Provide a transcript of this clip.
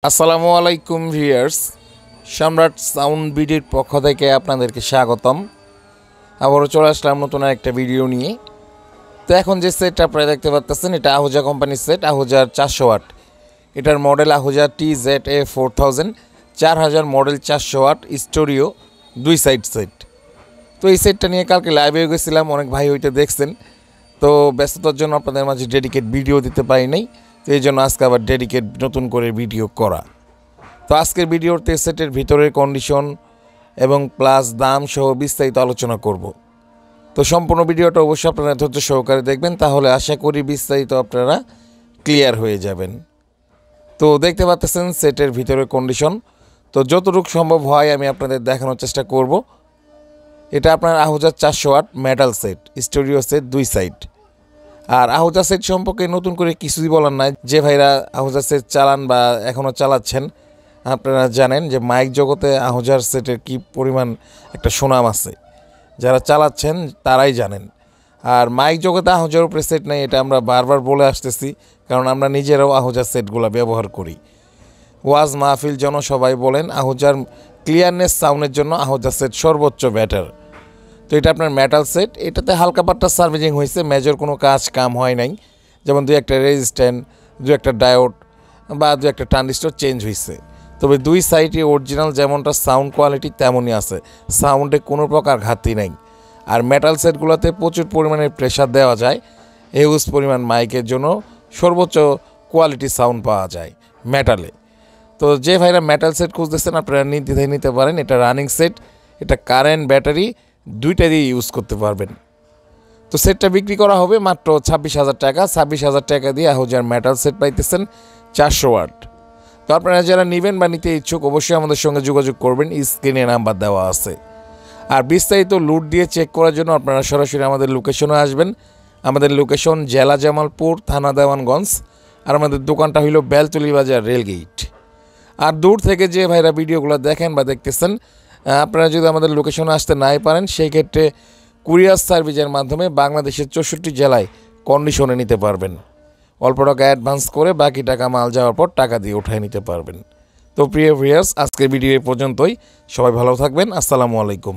আসসালামু আলাইকুম ভিউয়ার্স, সম্রাট সাউন্ড বিডির পক্ষ থেকে আপনাদেরকে স্বাগতম। আবারও চলে আসলাম নতুন একটা ভিডিও নিয়ে। তো এখন যে সেটটা আপনারা দেখতে পাচ্ছেন, এটা আহুজা কোম্পানির সেট, আহুজার 400 ওয়াট। এটার model Ahuja TZA4000, 4000 model, 400 watt stereo 2 side set. তো এই সেটটা নিয়ে কালকে লাইভে গেছিলাম, অনেক ভাই ওইটা দেখছেন। তো ব্যস্ততার জন্য আপনাদের মাঝে ডেডিকেট ভিডিও দিতে পারি নাই, তো এই জন্য আজকে আবার ডেডিকেট নতুন করে ভিডিও করা। তো আজকের ভিডিওতে সেটের ভিতরের কন্ডিশন এবং প্লাস দাম সহ বিস্তারিত আলোচনা করব। তো সম্পূর্ণ ভিডিওটা অবশ্যই আপনারা ধৈর্য সহকারে দেখবেন, তাহলে আশা করি বিস্তারিত আপনারা ক্লিয়ার হয়ে যাবেন। তো দেখতে পাচ্ছেন সেটের ভিতরের কন্ডিশন। তো যতটুকু সম্ভব হয় আমি আপনাদের দেখানোর চেষ্টা করব। এটা আপনার আহুজার 400 watt metal set, studio set 2 side. আর আহুজা সেট সম্পর্কে নতুন করে কিছুই বলার নাই। যে ভাইরা আহুজা সেট চালান বা এখনও চালাচ্ছেন, আপনারা জানেন যে মাইক জগতে আহুজার সেটের কি পরিমাণ একটা সুনাম আছে। যারা চালাচ্ছেন তারাই জানেন। আর মাইক জগতে আহুজার উপরে সেট নেই, এটা আমরা বারবার বলে আসতেছি, কারণ আমরা নিজেরাও আহুজার সেটগুলো ব্যবহার করি। ওয়াজ মাহফিল জনসবাই বলেন আহুজার ক্লিয়ারনেস সাউন্ডের জন্য আহুজা সেট সর্বোচ্চ বেটার। তো এটা আপনার মেটাল সেট, এটাতে হালকা পাতলা সার্ভিসিং হয়েছে, মেজর কোনো কাম হয় নাই। যেমন 2-1টা রেজিস্ট্যান্ট, 2-1টা ডায়োড বা 2-1টা ট্রানজিস্টর চেঞ্জ হয়েছে। তবে 2 সাইডে অরিজিনাল যেমনটা সাউন্ড কোয়ালিটি তেমনই আছে, সাউন্ডে কোনো প্রকার ঘাটতি নাই। আর মেটাল সেটগুলোতে প্রচুর পরিমাণে প্রেশার দেওয়া যায়, হিউজ পরিমাণ মাইকের জন্য সর্বোচ্চ কোয়ালিটি সাউন্ড পাওয়া যায় মেটালে। তো যে ভাইরা মেটাল সেট খুঁজতেছেন আপনারা নির্দ্বিধায় নিতে পারেন। এটা রানিং সেট, এটা কারেন্ট ব্যাটারি দুইটা দিয়ে ইউজ করতে পারবেন। তো সেটটা বিক্রি করা হবে মাত্র 26,000 টাকা। 26,000 টাকা দিয়ে আহুজার মেটাল সেট পাইতেছেন 400 ওয়াট। তো আপনারা যারা নেবেন বা নিতে ইচ্ছুক অবশ্যই আমাদের সঙ্গে যোগাযোগ করবেন, স্ক্রিনে নাম্বার দেওয়া আছে। আর বিস্তারিত লুট দিয়ে চেক করার জন্য আপনারা সরাসরি আমাদের লোকেশনে আসবেন। আমাদের লোকেশন জেলা জামালপুর, থানা দেওয়ানগঞ্জ। আর আমাদের দোকানটা হইল বেলতলি বাজার, রেলগেট। আর দূর থেকে যে ভাইরা ভিডিওগুলো দেখেন বা দেখতেছেন, আপনারা যদি আমাদের লোকেশনে আসতে নাই পারেন, সেই ক্ষেত্রে কুরিয়ার সার্ভিসের মাধ্যমে বাংলাদেশের 64 জেলায় কন্ডিশনে নিতে পারবেন। অল্প টাকা অ্যাডভান্স করে বাকি টাকা মাল যাওয়ার পর টাকা দিয়ে উঠায় নিতে পারবেন। তো প্রিয় ভিউয়ার্স, আজকের ভিডিও এই পর্যন্তই। সবাই ভালো থাকবেন। আসসালামু আলাইকুম।